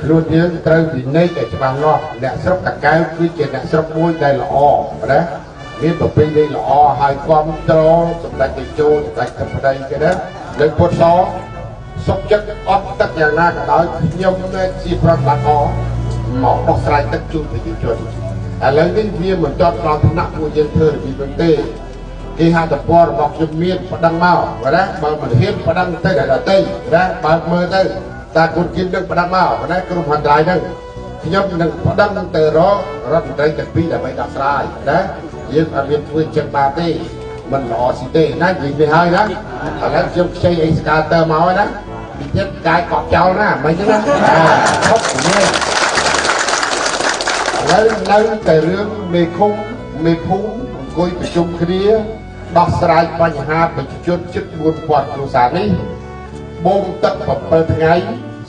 ខ្លួនយើងត្រូវវិន័យតែច្បាស់លាស់អ្នកស្រុកតាកែវគឺជាអ្នកស្រុកមួយដែលល្អណាមានប្រពៃណីល្អហើយគ្រប់ត្រសម្ដេចតេជោសម្ដេចធិបតីគេណាលើពុទ្ធសសុខចិត្តអត់ទឹកយ៉ាងណាក៏ដោយខ្ញុំជាប្រតិបត្តិមកដោះស្រាយទឹកជូនប្រជាជនឥឡូវនេះវាមិនទាន់ដល់ថ្នាក់ពួកយើងធ្វើរបៀបទេគេហត្ថព័ររបស់ខ្ញុំមានប្តឹងមកណាបើមិនហ៊ានប្តឹងទៅដល់ទៅណាបើមើលទៅតាគុណគិននឹងប្តឹងមកណាក្រុមហន្តរាយហ្នឹងខ្ញុំនឹងប្តឹងទៅរករដ្ឋមន្ត្រីទាំងពីរដើម្បីដោះស្រាយណាយើងអត់មានធ្វើចឹងបានទេមិនល្អស៊ីទេណានិយាយនេះហើយណាឥឡូវខ្ញុំខ្ចីអីស្កាតើមកហើយណាពីចិត្តកាយកប់ចោលណាមិនចឹងណាខុសគ្នាឥឡូវនៅតែរឿងមេឃុំមេភូមិអង្គុយប្រជុំគ្នាដោះស្រាយបញ្ហាប្រជាជនជិត 4000 គ្រួសារនេះបូមទឹក7ថ្ងៃ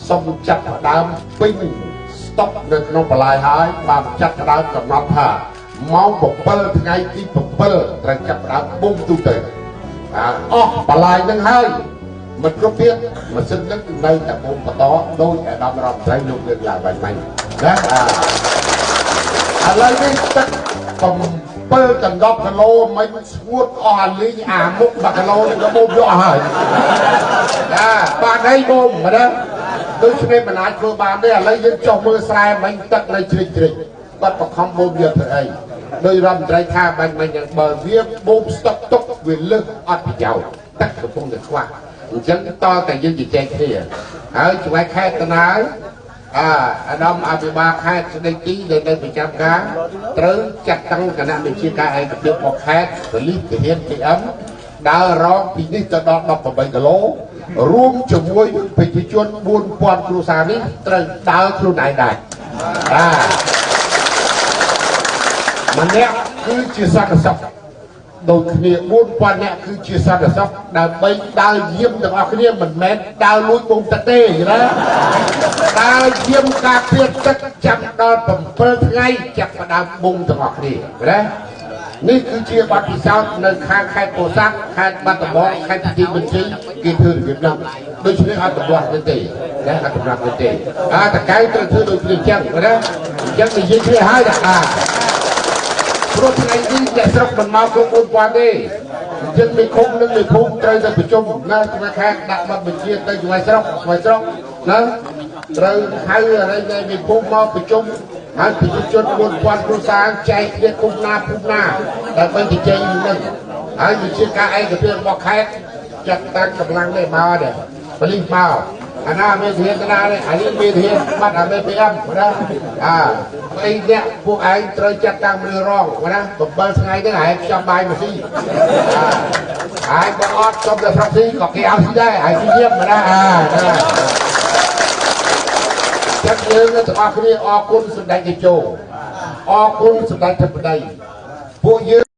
សុំចាត់ផ្ដើមពេញស្តុកនៅក្នុងបន្លាយហើយបានចាត់ផ្ដើមកំណត់ថាម៉ោង7ថ្ងៃទី7ត្រូវចាប់ផ្ដើមបូមទូទៅអស់បន្លាយនឹងហើយមិនគ្រប់ទៀតម៉ាស៊ីននឹងនៅតែបូមបន្តដោយអាដាមរដ្ឋមន្ត្រីលោកលើកឡើងបាញ់ណាឥឡូវនេះទឹក7 ដណ្ដប់គីឡូមិនស្ងួតអស់អាលីងអាមុខ10គីឡូនេះក៏បូមយកហើយបានហើយបូមមែនទេដូច្នេះមិនអាចធ្វើបានទេឥឡូវយើងចុះមើលស្រែមិញទឹកនៅជ្រិចគាត់បខំបូមយកទៅអីដោយរដ្ឋមន្ត្រីថាបាញ់យ៉ាងបើវាបូមស្តុកទុកវាលើសអត់ប្រយោជន៍ទឹកកំពុងតែខ្វះអញ្ចឹងតតែយើងជជែកគ្នាហើយឆ្វេងខេត្តតាណាអាដាមអភិបាលខេត្តស្ដីទីដែលនៅប្រចាំការត្រូវចាត់តាំងគណៈវិជាការឯកភាពរបស់ខេត្តពលិសទាហាន PM ដើររកពីនេះទៅដល់18គីឡូរួមជាមួយប្រជាជន4000 គ្រួសារនេះត្រូវដើរខ្លួនឯងដែរម្នាក់គឺជាសន្តិសុខដូចគ្នា4000នាក់គឺជាសន្តិសុខដើម្បីដើរយាមទាំងអស់គ្នាមិនមែនដើរលួចបូមទឹកទេណាដើរយាមការពារទឹកចាំដល់7ថ្ងៃចាប់ផ្ដើមបូមទាំងអស់គ្នាណានេះគឺជាបទពិសោធន៍នៅខាងខេត្តពោធិ៍សាត់ខេត្តបាត់ដំបងខេត្តទីបញ្ជីគេធ្វើរបៀបនោះដូច្នេះអត់តម្លាស់ទេណាអត់តម្លាស់ទេតកែត្រូវធ្វើដូចគ្នាចឹងណាអញ្ចឹងនិយាយគ្នាហើយព្រោះថ្ងៃនេះអ្នកស្រុកមិនមកគ្រប់4000ទេអញ្ចឹងមេឃុំនិងមេភូមិត្រូវតែប្រជុំណាស្វែងខាងដាក់បទបញ្ជាទៅស្វែងស្រុកណាត្រូវហៅអរិយនៃមេភូមិមកប្រជុំហើយប្រជាជន4000 គ្រួសារចែកគ្នាភូមិណាដើម្បីជជែកនឹងហើយវិជាការឯកភាពរបស់ខេត្តចាត់តាំងកម្លាំងនេះមកដែរប៉ូលីសមកអាណាមេធានតានេះអានេះមេធានបាត់អាមេ PM ណាអីអ្នកពួកឯងត្រូវចាត់តាំងមើលរងណា7ថ្ងៃនេះឯងខ្ចប់បាយមកស៊ីហើយបើអត់សុំតែប្រាប់ស៊ីក៏គេឲ្យស៊ីដែរហើយស៊ីយាមណាចាត់យើងទាំងអស់គ្នាអរគុណសម្ដេចតេជោអរគុណសម្ដេចធិបតីពួកយើង